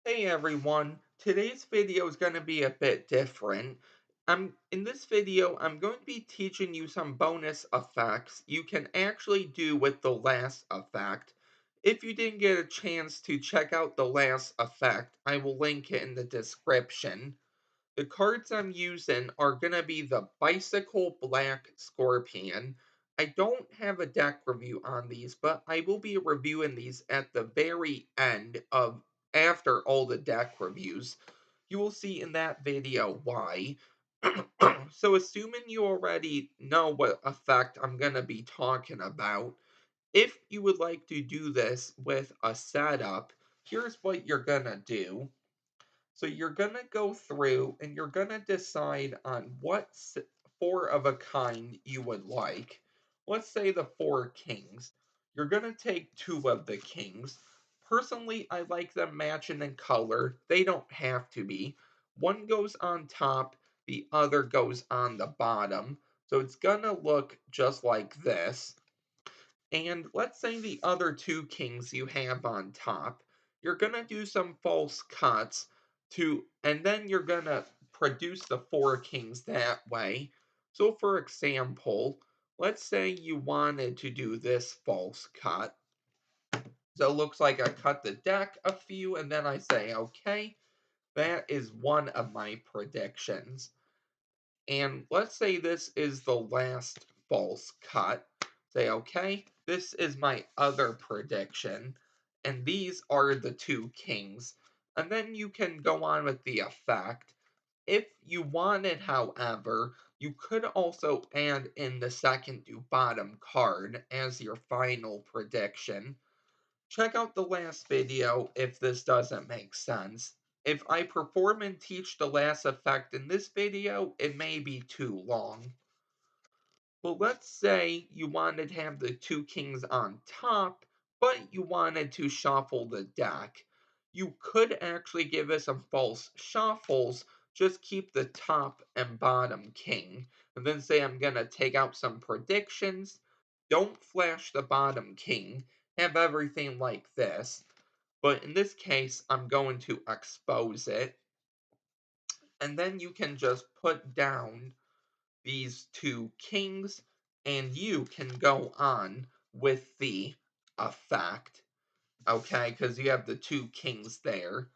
Hey everyone, today's video is going to be a bit different. In this video, I'm going to be teaching you some bonus effects you can actually do with the last effect. If you didn't get a chance to check out the last effect, I will link it in the description. The cards I'm using are going to be the Bicycle Black Scorpion. I don't have a deck review on these, but I will be reviewing these at the very end of after all the deck reviews. You will see in that video why. So assuming you already know what effect I'm going to be talking about, if you would like to do this with a setup, here's what you're going to do. So you're going to go through and you're going to decide on what four of a kind you would like. Let's say the four kings. You're going to take two of the kings. Personally, I like them matching in color. They don't have to be. One goes on top, the other goes on the bottom. So it's going to look just like this. And let's say the other two kings you have on top, you're going to do some false cuts and then you're going to produce the four kings that way. So for example, let's say you wanted to do this false cut. So it looks like I cut the deck a few and then I say, okay, that is one of my predictions. And let's say this is the last false cut. Say, okay, this is my other prediction, and these are the two kings. And then you can go on with the effect. If you wanted, however, you could also add in the second to bottom card as your final prediction. Check out the last video if this doesn't make sense. If I perform and teach the last effect in this video, it may be too long. Well, let's say you wanted to have the two kings on top, but you wanted to shuffle the deck. You could actually give it some false shuffles, just keep the top and bottom king, and then say I'm going to take out some predictions. Don't flash the bottom king, have everything like this. But in this case, I'm going to expose it. And then you can just put down these two kings, and you can go on with the effect. Okay, because you have the two kings there.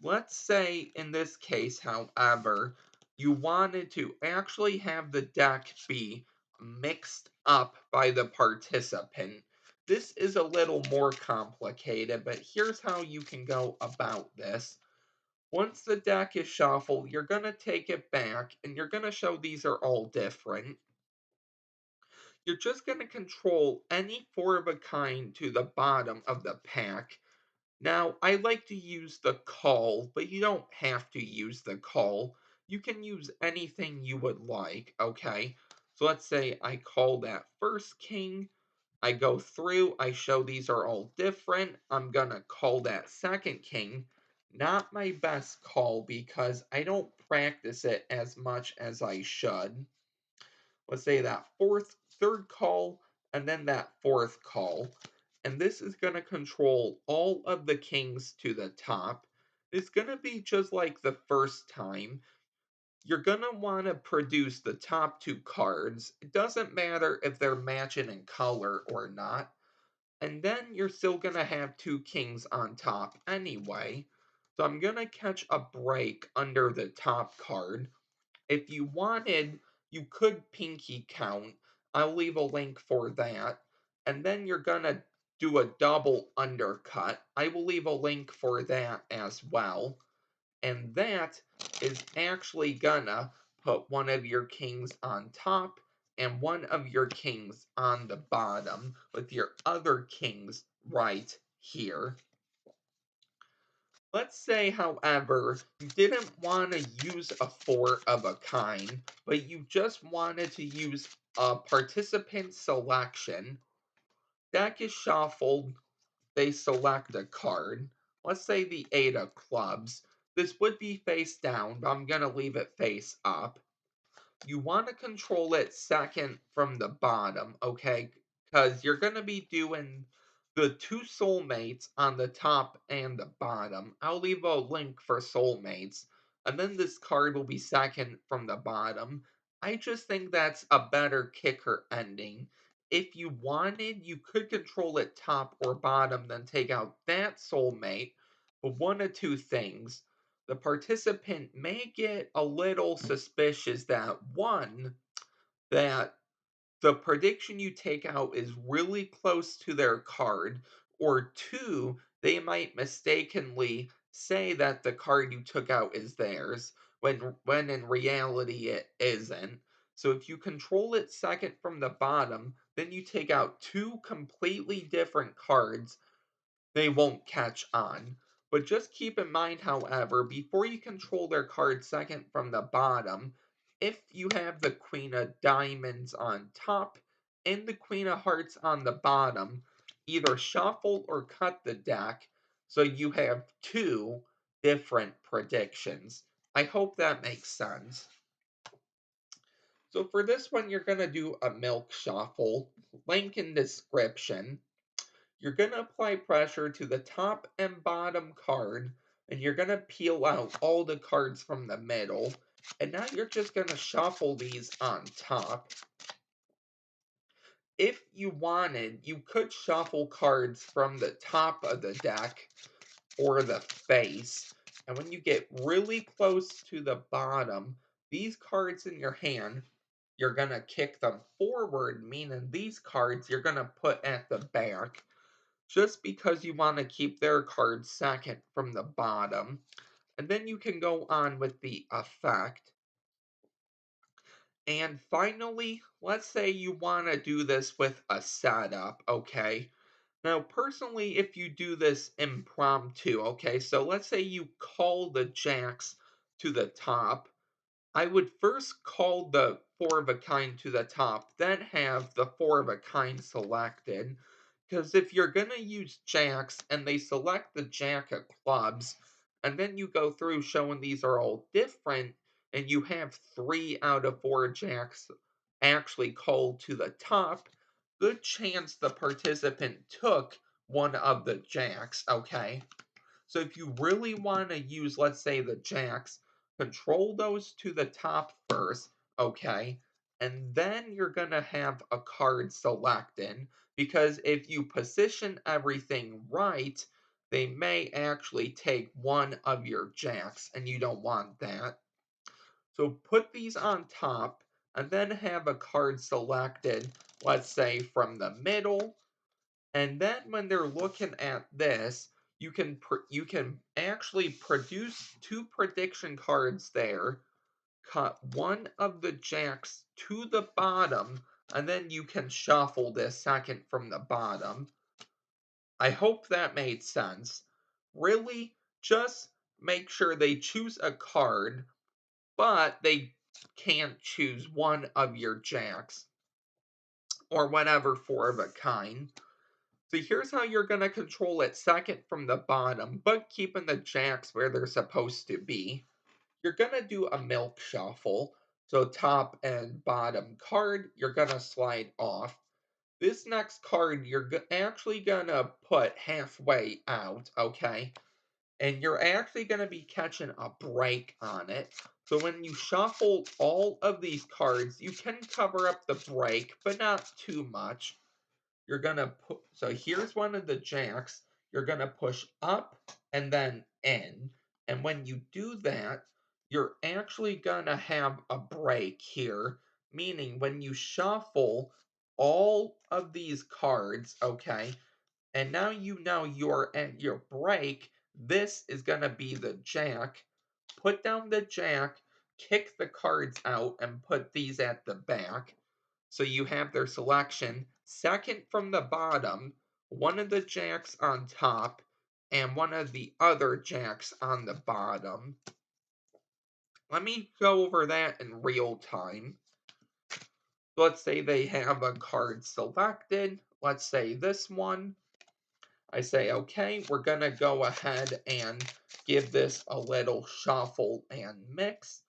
Let's say in this case, however, you wanted to actually have the deck be mixed up by the participant. This is a little more complicated, but here's how you can go about this. Once the deck is shuffled, you're going to take it back and you're going to show these are all different. You're just going to control any four of a kind to the bottom of the pack. Now, I like to use the call, but you don't have to use the call. You can use anything you would like, okay? So let's say I call that first king. I go through, I show these are all different. I'm going to call that second king. Not my best call because I don't practice it as much as I should. Let's say that third call, and then that fourth call. And this is going to control all of the kings to the top. It's going to be just like the first time. You're going to want to produce the top two cards. It doesn't matter if they're matching in color or not. And then you're still going to have two kings on top anyway. So I'm going to catch a break under the top card. If you wanted, you could pinky count. I'll leave a link for that. And then you're going to do a double undercut. I will leave a link for that as well. And that is actually gonna put one of your kings on top and one of your kings on the bottom with your other kings right here. Let's say, however, you didn't want to use a four of a kind, but you just wanted to use a participant selection. Deck is shuffled, they select a card. Let's say the eight of clubs. This would be face down, but I'm going to leave it face up. You want to control it second from the bottom, okay? Because you're going to be doing the two soulmates on the top and the bottom. I'll leave a link for soulmates. And then this card will be second from the bottom. I just think that's a better kicker ending. If you wanted, you could control it top or bottom, then take out that soulmate. But one of two things. The participant may get a little suspicious that one, that the prediction you take out is really close to their card, or two, they might mistakenly say that the card you took out is theirs when in reality it isn't. So if you control it second from the bottom, then you take out two completely different cards, they won't catch on. But just keep in mind, however, before you control their card second from the bottom, if you have the Queen of Diamonds on top and the Queen of Hearts on the bottom, either shuffle or cut the deck so you have two different predictions. I hope that makes sense. So for this one, you're going to do a milk shuffle. Link in description. You're going to apply pressure to the top and bottom card, and you're going to peel out all the cards from the middle. And now you're just going to shuffle these on top. If you wanted, you could shuffle cards from the top of the deck or the face. And when you get really close to the bottom, these cards in your hand, you're going to kick them forward, meaning these cards you're going to put at the back just because you want to keep their card second from the bottom. And then you can go on with the effect. And finally, let's say you want to do this with a setup, okay? Now, personally, if you do this impromptu, okay, so let's say you call the jacks to the top, I would first call the four of a kind to the top, then have the four of a kind selected. Because if you're going to use jacks and they select the jack of clubs, and then you go through showing these are all different, and you have 3 out of 4 jacks actually called to the top, good chance the participant took one of the jacks, okay? So if you really want to use, let's say, the jacks, control those to the top first, okay? And then you're going to have a card selected, because if you position everything right, they may actually take one of your jacks, and you don't want that. So put these on top, and then have a card selected, let's say, from the middle, and then when they're looking at this, you can actually produce two prediction cards there, cut one of the jacks to the bottom, and then you can shuffle this second from the bottom. I hope that made sense. Really, just make sure they choose a card, but they can't choose one of your jacks or whatever four of a kind. So here's how you're going to control it second from the bottom, but keeping the jacks where they're supposed to be. You're going to do a milk shuffle. So top and bottom card, you're going to slide off. This next card, you're actually going to put halfway out, okay? And you're actually going to be catching a break on it. So when you shuffle all of these cards, you can cover up the break, but not too much. You're gonna put, so here's one of the jacks. You're gonna push up and then in. And when you do that, you're actually gonna have a break here, meaning when you shuffle all of these cards, okay, and now you know you're at your break, this is gonna be the jack. Put down the jack, kick the cards out, and put these at the back. So you have their selection second from the bottom, one of the jacks on top, and one of the other jacks on the bottom. Let me go over that in real time. Let's say they have a card selected. Let's say this one. I say, okay, we're going to go ahead and give this a little shuffle and mix.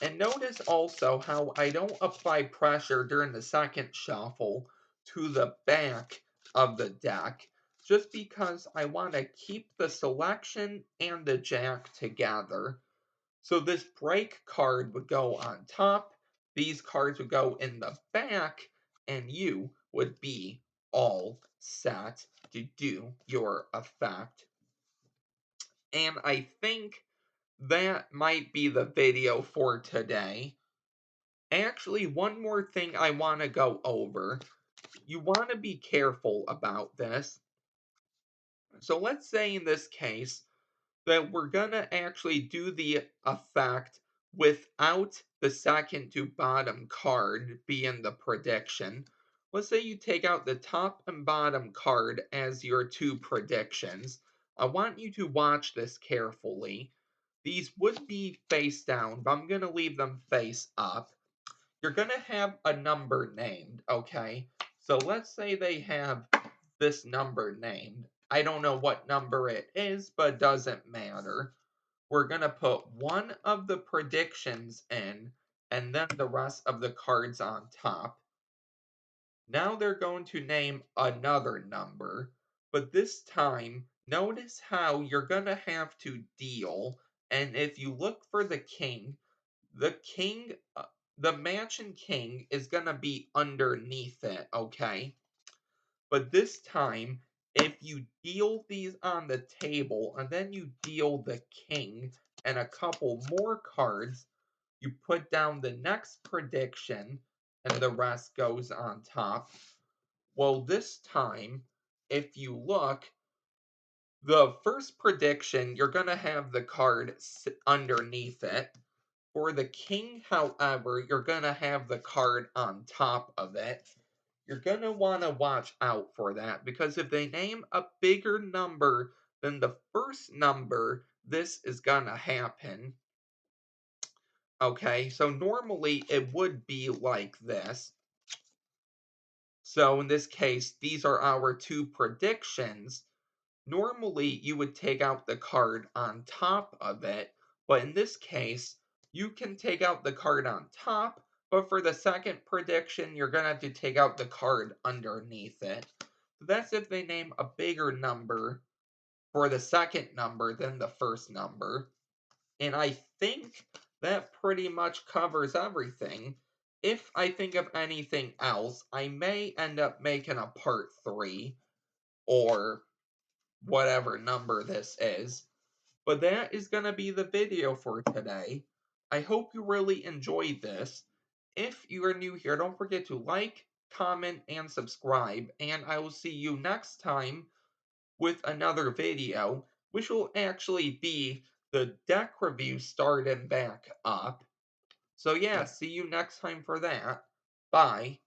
And notice also how I don't apply pressure during the second shuffle to the back of the deck, just because I want to keep the selection and the jack together. So this break card would go on top, these cards would go in the back, and you would be all set to do your effect. And I think that might be the video for today. Actually, one more thing I want to go over. You want to be careful about this. So let's say in this case that we're gonna actually do the effect without the second to bottom card being the prediction. Let's say you take out the top and bottom card as your two predictions. I want you to watch this carefully. These would be face down, but I'm gonna leave them face up. You're gonna have a number named, okay? So let's say they have this number named. I don't know what number it is, but it doesn't matter. We're going to put one of the predictions in and then the rest of the cards on top. Now they're going to name another number, but this time, notice how you're going to have to deal. And if you look for the king, the mansion king is going to be underneath it, okay? But this time, if you deal these on the table and then you deal the king and a couple more cards, you put down the next prediction and the rest goes on top. Well, this time, if you look, the first prediction, you're going to have the card underneath it. For the king, however, you're going to have the card on top of it. You're going to want to watch out for that because if they name a bigger number than the first number, this is going to happen. Okay, so normally it would be like this. So in this case, these are our two predictions. Normally, you would take out the card on top of it, but in this case, you can take out the card on top, but for the second prediction, you're going to have to take out the card underneath it. So that's if they name a bigger number for the second number than the first number. And I think that pretty much covers everything. If I think of anything else, I may end up making a part 3 or whatever number this is. But that is going to be the video for today. I hope you really enjoyed this. If you are new here, don't forget to like, comment, and subscribe. And I will see you next time with another video, which will actually be the deck review starting back up. So yeah, see you next time for that. Bye.